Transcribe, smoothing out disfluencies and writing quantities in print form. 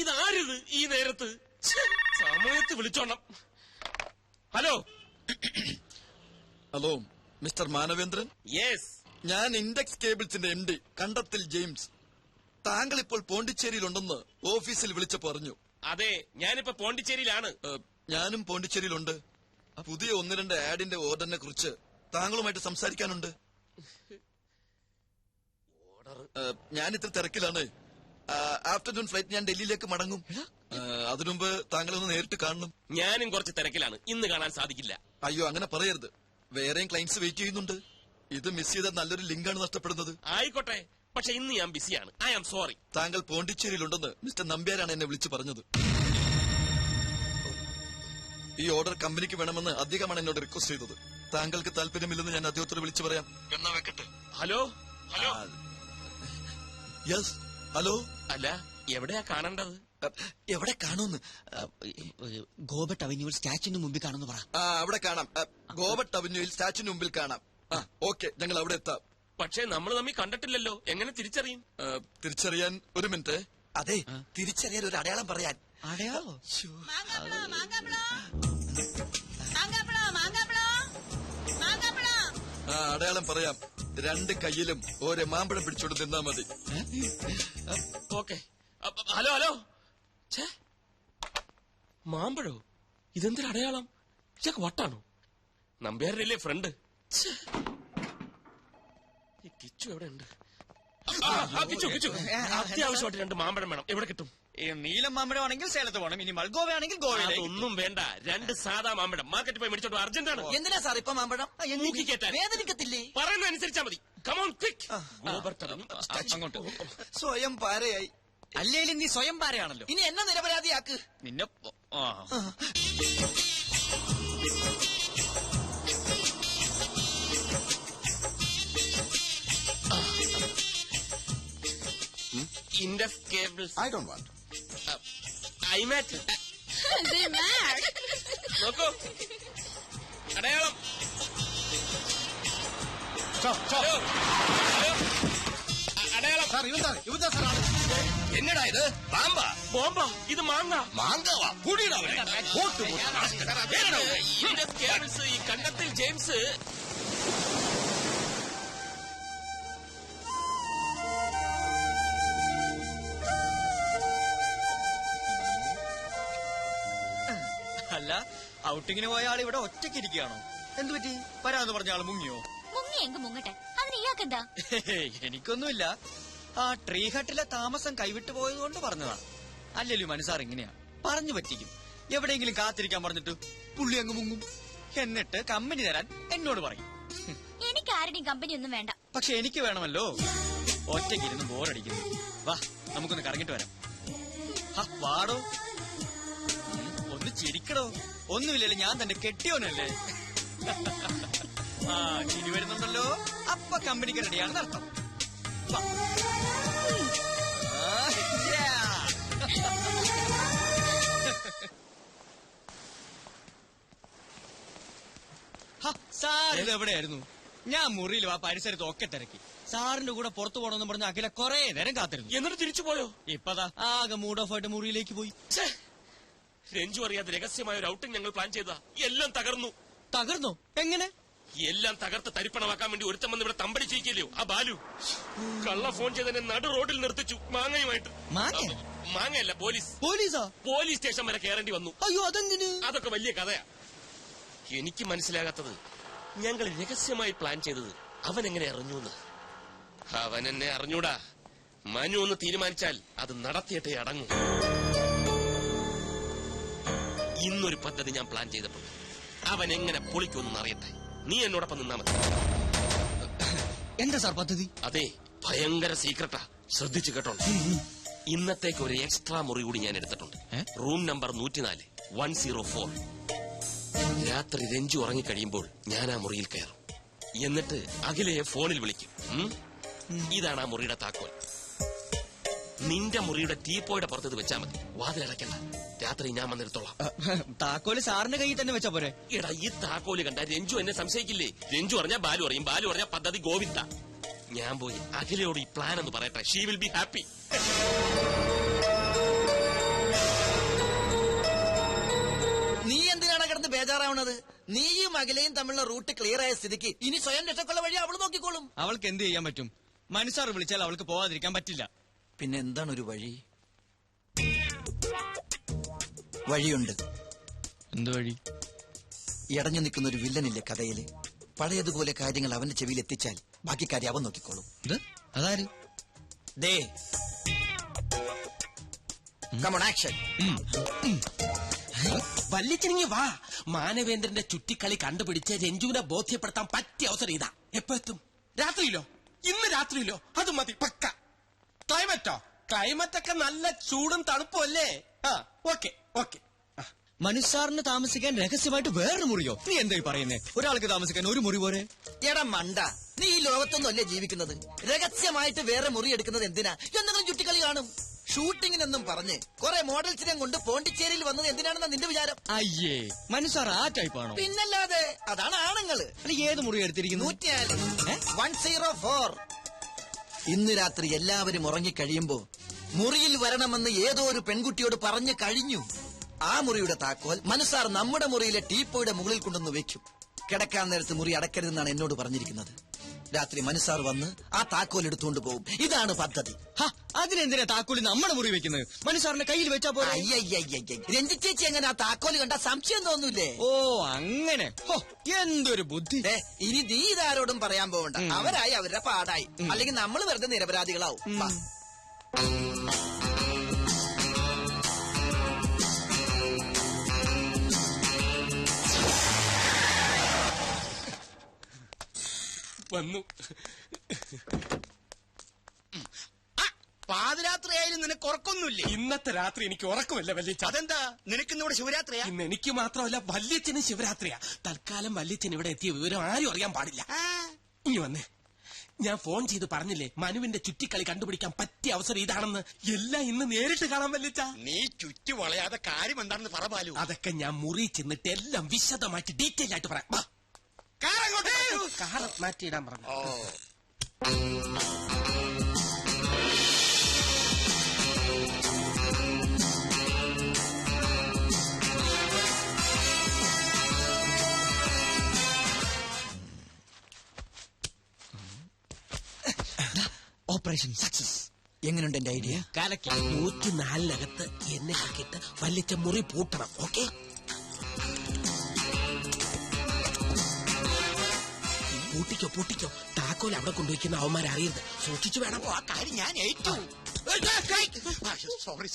ഇതാരിത് ഈ നേരത്ത്? സമയത്ത് വിളിച്ചോണം. Hello hello, mister Manavendran. Yes, ഞാൻ ഇൻഡെക്സ് കേബിൾസിന്റെ MD കണ്ടത്തിൽ ജെയിംസ്. താങ്കൾ ഇപ്പോൾ പോണ്ടിച്ചേരിയിലുണ്ടെന്ന് ഓഫീസിൽ വിളിച്ചു പറഞ്ഞു. അതെ, ഞാനിപ്പോ പോണ്ടിച്ചേരിയിലാണ്. ഞാനും പോണ്ടിച്ചേരിയിലുണ്ട്. പുതിയ 1-2 ആഡിന്റെ ഓർഡറിനെ കുറിച്ച് താങ്കളുമായിട്ട് സംസാരിക്കാനുണ്ട്. ഞാൻ ഇത്ര തിരക്കിലാണ്. ആഫ്റ്റർനൂൺ ഫ്ലൈറ്റ് ഞാൻ ഡൽഹിയിലേക്ക് മടങ്ങും. അതിനുമുമ്പ് താങ്കളെ ഒന്ന് നേരിട്ട് കാണണം. ഞാനും കുറച്ച് തിരക്കിലാണ്, ഇന്ന് കാണാൻ സാധിക്കില്ല. അയ്യോ, അങ്ങനെ പറയരുത്. വേറെയും ക്ലയന്റ്സ് വെയിറ്റ് ചെയ്യുന്നുണ്ട്. ഇത് മിസ് ചെയ്ത നല്ലൊരു ലിങ്കാണ് നഷ്ടപ്പെടുന്നത്. ആയിക്കോട്ടെ, പക്ഷെ ഇന്ന് ഞാൻ ബിസിയാണ്. I am sorry. താങ്കൾ പോണ്ടിച്ചേരിയിലുണ്ടെന്ന് മിസ്റ്റർ നമ്പ്യാരാണ് എന്നെ വിളിച്ചു പറഞ്ഞത്. ഈ ഓർഡർ കമ്പനിക്ക് വേണമെന്ന് അദ്ദേഹമാണ് എന്നോട് റിക്വസ്റ്റ് ചെയ്തത്. താങ്കൾക്ക് താല്പര്യമില്ലെന്ന് ഞാൻ അദ്ദേഹത്തോട് വിളിച്ചു പറയാം. എന്നാ വെക്കട്ടെ. Hello hello. Yes, hello. അല്ല, എവിടെയാ കാണേണ്ടത്? എവിടെ കാണുമെന്ന്? ഗോബട്ട് അവന്യൂവിൽ സ്റ്റാച്യുവിന് മുമ്പിൽ കാണുന്നു പറ. അവിടെ കാണാം. ഗോബട്ട് അവന്യൂവിൽ സ്റ്റാച്യുവിന് മുമ്പിൽ കാണാം. ഓക്കെ, ഞങ്ങൾ അവിടെ എത്താം. പക്ഷേ നമ്മൾ തമ്മിൽ കണ്ടിട്ടില്ലല്ലോ, എങ്ങനെ തിരിച്ചറിയും? തിരിച്ചറിയാൻ ഒരു മിനിറ്റ്. അതെ, തിരിച്ചറിയാൻ ഒരു അടയാളം പറയാൻ. അടയാളോ? അടയാളം പറയാം. 2 കൈയിലും ഓരോ മാമ്പഴം പിടിച്ചോണ്ട് നിന്നാ മതി. ഓക്കെ. Hello hello. മാമ്പഴോ? ഇതെന്തൊരു അടയാളം? ഇതൊക്കെ വട്ടാണോ? നമ്പ്യാരല്ലേ ഫ്രണ്ട്? ഈ കിച്ചു എവിടെ ഉണ്ട്? കിച്ചു, അത്യാവശ്യമായിട്ട് 2 മാമ്പഴം വേണം. എവിടെ കിട്ടും? നീലം മാമ്പഴമാണെങ്കിൽ സേലത്ത് പോകണം. ഇനി മൽഗോവയാണെങ്കിൽ ഗോവയിൽ. ഒന്നും വേണ്ട, 2 സാധാ മാമ്പഴം മാർക്കറ്റിൽ പോയി മേടിച്ചോണ്ട്. അർജന്റ് ആണ്. എന്തിനാ സാർ ഇപ്പൊ മാമ്പഴം? വേദനിക്കത്തില്ലേ? പറയുന്ന അനുസരിച്ചാ മതി. Come on quick. അങ്ങോട്ട്. സ്വയം പാരയായി. അല്ലേലും നീ സ്വയം പാരയാണല്ലോ. ഇനി എന്നെ നിരപരാധിയാക്ക്. നിന്നെ Index cables. I don't want. IMAT. They mad. നോക്കൂ, അടയാളം. ഹലോ, അടയാളം. സാർ ഇവന്താ സാറാണ്. എന്നടാ ഇത്? പാമ്പാ? ബോംബാ? ഇത് മാങ്ങ. മാങ്കവാ കൂടിയിടാ. ഇൻഡെക്സ് കേബിൾസ്, ഈ കണ്ടത്തിൽ ജെയിംസ്. അല്ല, ഔട്ടിങ്ങിന് പോയ ആൾ ഇവിടെ ഒറ്റയ്ക്ക് ഇരിക്കുകയാണോ? എന്തു പറ്റി? വരാന്ന് പറഞ്ഞ ആള് മുങ്ങിയോ? മുങ്ങട്ടെ, അതിന് ഇയാൾക്കെന്താ? എനിക്കൊന്നുമില്ല. ആ ട്രീ ഹട്ടിലെ താമസം കൈവിട്ടു പോയതുകൊണ്ട് പറഞ്ഞതാണ്. അല്ലല്ലോ മനസ്സാർ ഇങ്ങനെയാ, പറഞ്ഞു പറ്റിക്കും. എവിടെയെങ്കിലും കാത്തിരിക്കാൻ പറഞ്ഞിട്ട് പുള്ളി അങ്ങ് മുങ്ങും. എന്നിട്ട് കമ്പനി തരാൻ എന്നോട് പറയും. എനിക്ക് ആരുടെയും കമ്പനി ഒന്നും വേണ്ട. പക്ഷെ എനിക്ക് വേണമല്ലോ. ഒറ്റയ്ക്കിരുന്ന് ബോറടിക്കുന്നു. വാ, നമുക്കൊന്ന് കറങ്ങിട്ട് വരാം. വാടോ, ഒന്ന് ചിരിക്കടോ. ഒന്നുമില്ലല്ലോ, ഞാൻ തന്നെ കെട്ടിയോനല്ലേ. ചിരി വരുന്നുണ്ടല്ലോ. അപ്പൊ കമ്പനിക്ക് റെഡിയാണെന്ന് അർത്ഥം. സാറിത് എവിടെയായിരുന്നു? ഞാൻ മുറിയിൽ ആ പരിസരത്ത് ഒക്കെ തിരക്കി. സാറിന്റെ കൂടെ പുറത്തു പോകണമെന്ന് പറഞ്ഞ അഖില കൊറേ നേരം കാത്തിരുന്നു. എന്നിട്ട് തിരിച്ചു പോയോ? ഇപ്പതാ ആകെ മൂഡ് ഓഫ് ആയിട്ട് മുറിയിലേക്ക് പോയി. രഞ്ജു അറിയാതെ രഹസ്യമായ ഒരു ഔട്ടിംഗ് ഞങ്ങൾ പ്ലാൻ ചെയ്തതാ. എല്ലാം തകർന്നു. തകർന്നോ? എങ്ങനെ? എല്ലാം തകർത്ത് തരിപ്പണമാക്കാൻ വേണ്ടി ഒരുത്തം വന്ന് ഇവിടെ തമ്പടിച്ചിരിക്കല്ലോ ആ ബാലു. കള്ള ഫോൺ ചെയ്തതിനെ നടു റോഡിൽ നിർത്തിച്ചു മാങ്ങയുമായിട്ട്. മാങ്ങയല്ല, പോലീസ്. പോലീസ് സ്റ്റേഷൻ വരെ കയറേണ്ടി വന്നു. അയ്യോ, അതെന്തിന്? അതൊക്കെ വലിയ കഥയാ. എനിക്ക് മനസ്സിലാകാത്തത്, ഞങ്ങൾ രഹസ്യമായി പ്ലാൻ ചെയ്തത് അവൻ എങ്ങനെ അറിഞ്ഞൂന്ന്. അവൻ എന്നെ അറിഞ്ഞൂടാ. മനു ഒന്ന് തീരുമാനിച്ചാൽ അത് നടത്തിയിട്ടേ അടങ്ങും. ഇന്നൊരു പദ്ധതി ഞാൻ പ്ലാൻ ചെയ്തിട്ടുണ്ട്. അവൻ എങ്ങനെ പൊളിക്കൊന്നും അറിയട്ടെ. നീ എന്നോടൊപ്പം നിന്നാ മതി. എന്താ സാർ പദ്ധതി? അതെ, ഭയങ്കര സീക്രട്ടാ. ശ്രദ്ധിച്ചു കേട്ടോ. ഇന്നത്തേക്ക് ഒരു എക്സ്ട്രാ മുറി കൂടി ഞാൻ എടുത്തിട്ടുണ്ട്. Room number 104, 104. രാത്രി രഞ്ജു ഉറങ്ങിക്കഴിയുമ്പോൾ ഞാൻ ആ മുറിയിൽ കയറും. എന്നിട്ട് അഖിലയെ ഫോണിൽ വിളിക്കും. ഇതാണ് ആ മുറിയുടെ താക്കോൽ. നിന്റെ മുറിയുടെ ടീപ്പോയുടെ പുറത്ത് വെച്ചാ മതി. വാതിലടയ്ക്കണ്ട. രാത്രി ഞാൻ വന്നെടുത്തോളാം. താക്കോല് സാറിന്റെ കയ്യിൽ തന്നെ വെച്ചാ പോരെ? എടാ, ഈ താക്കോല് കണ്ട രഞ്ജു എന്നെ സംശയിക്കില്ലേ? രഞ്ജു പറഞ്ഞാ ബാലു അറിയും, ബാലു പറഞ്ഞാ പദ്ധതി ഗോവിന്ദ. ഞാൻ പോയി അഖിലയോട് ഈ പ്ലാൻ എന്ന് പറയട്ടെ. She will be happy. നീ എന്തിനാണ് കിടന്ന് ബേജാറാവണത്? നീയും അഖിലയും തമ്മിലുള്ള റൂട്ട് ക്ലിയർ ആയ സ്ഥിതിക്ക് ഇനി സ്വയം രക്ഷക്കുള്ള വഴി അവള് നോക്കിക്കോളും. അവൾക്ക് എന്ത് ചെയ്യാൻ പറ്റും? മനുസാർ വിളിച്ചാൽ അവൾക്ക് പോവാതിരിക്കാൻ പറ്റില്ല. പിന്നെ എന്താണ് ഒരു വഴി? വഴിയുണ്ട്. എന്ത് വഴി? ഇടഞ്ഞു നിൽക്കുന്ന ഒരു വില്ലനില്ലേ കഥയില്? പഴയതുപോലെ കാര്യങ്ങൾ അവന്റെ ചെവിയിൽ എത്തിച്ചാൽ ബാക്കി കാര്യം അവൻ നോക്കിക്കോളും. അതാര്? ദേ കമോൺ ആക്ഷൻ. വല്ലിച്ചനിങ്ങി വാ. മാനവേന്ദ്രന്റെ ചുറ്റിക്കളി കണ്ടുപിടിച്ച് രഞ്ജുവിനെ ബോധ്യപ്പെടുത്താൻ പറ്റിയ അവസരം ഇതാ. എപ്പോ എത്തും? രാത്രിയിലോ? ഇന്ന് രാത്രിയിലോ? അത് മതി, പക്ക. ക്ലൈമറ്റോ? ക്ലൈമറ്റൊക്കെ നല്ല ചൂടും തണുപ്പും അല്ലേ? Okay okay. മനുസാറിന് താമസിക്കാൻ രഹസ്യമായിട്ട് വേറൊരു മുറിയോ? നീ എന്തായി പറയുന്നേ? ഒരാൾക്ക് താമസിക്കാൻ ഒരു മുറി പോരെ? എടാ മണ്ട, നീ ഈ ലോകത്തൊന്നും അല്ലേ ജീവിക്കുന്നത്? രഹസ്യമായിട്ട് വേറെ മുറി എടുക്കുന്നത് എന്തിനാ? എന്തെങ്കിലും ചുറ്റിക്കളി കാണും. ഷൂട്ടിങ്ങിനെന്നും പറഞ്ഞ് കുറെ മോഡൽസിനെ കൊണ്ട് പോണ്ടിച്ചേരിയിൽ വന്നത് എന്തിനാണെന്നാ നിന്റെ വിചാരം? അയ്യേ, മനുസാർ ആ ടൈപ്പാണോ? പിന്നല്ലാതെ, അതാണ് ആണുങ്ങള്. ഏത് മുറി എടുത്തിരിക്കുന്നു? 104. ഇന്ന് രാത്രി എല്ലാവരും ഉറങ്ങിക്കഴിയുമ്പോ മുറിയിൽ വരണമെന്ന് ഏതോ ഒരു പെൺകുട്ടിയോട് പറഞ്ഞു കഴിഞ്ഞു. ആ മുറിയുടെ താക്കോൽ മനുസാർ നമ്മുടെ മുറിയിലെ ടീപ്പോയുടെ മുകളിൽ കൊണ്ടുവന്ന് വെക്കും. കിടക്കാൻ നേരത്ത് മുറി അടക്കരുതെന്നാണ് എന്നോട് പറഞ്ഞിരിക്കുന്നത്. രാത്രി മനുസാർ വന്ന് ആ താക്കോൽ എടുത്തുകൊണ്ട് പോകും. ഇതാണ് പദ്ധതി. അതിനെന്തിനാ താക്കോല് നമ്മുടെ മുറി വെക്കുന്നത്? മനുസാറിന്റെ കയ്യിൽ വെച്ചാ പോലെ. രഞ്ജിത്ത് ചേച്ചി എങ്ങനെ ആ താക്കോല് കണ്ട സംശയം തോന്നൂലേ? ഓ അങ്ങനെ. എന്തൊരു ബുദ്ധി. ഇനി നീ ഇതാരോടും പറയാൻ പോകണ്ട. അവരായി അവരുടെ പാടായി. അല്ലെങ്കിൽ നമ്മൾ വെറുതെ നിരപരാധികളാവും. വന്നു. പാതിരാത്രിയായാലും നിനക്ക് ഉറക്കൊന്നുമില്ലേ? ഇന്നത്തെ രാത്രി എനിക്ക് ഉറക്കമില്ല വല്യച്ഛ. അതെന്താ? നിനക്കിന്നിവിടെ ശിവരാത്രിയാ? ഇന്ന് എനിക്ക് മാത്രമല്ല വല്യച്ഛനും ശിവരാത്രിയാ. തൽക്കാലം വല്യച്ഛൻ ഇവിടെ എത്തിയ വിവരം ആരും അറിയാൻ പാടില്ല. ഇനി വന്നേ, ഞാൻ ഫോൺ ചെയ്ത് പറഞ്ഞില്ലേ മനുവിന്റെ ചുറ്റിക്കളി കണ്ടുപിടിക്കാൻ പറ്റിയ അവസരം ഇതാണെന്ന്. എല്ലാം ഇന്ന് നേരിട്ട് കാണാൻ വല്യച്ഛ. നീ ചുറ്റി വളയാതെ കാര്യം എന്താണെന്ന് പറ ബാലു. അതൊക്കെ ഞാൻ മുറി ചെന്നിട്ട് എല്ലാം വിശദമായിട്ട് ഡീറ്റെയിൽ ആയിട്ട് പറയാം. കാർ മാറ്റിയിടാൻ പറഞ്ഞു. Operation success. എങ്ങനെയുണ്ട് എന്റെ ഐഡിയ? കാലക്ക് 104 എന്നെ ആക്കിയിട്ട് വല്യച്ഛ മുറി പൂട്ടണം. ഓക്കെ? പൂട്ടിക്കോ. താക്കോൽ അവിടെ കൊണ്ടുവയ്ക്കുന്ന അവന്മാരെ അറിയരുത്. സൂക്ഷിച്ചു വേണം. ആ കാര്യം ഞാൻ ഏറ്റു. സോറി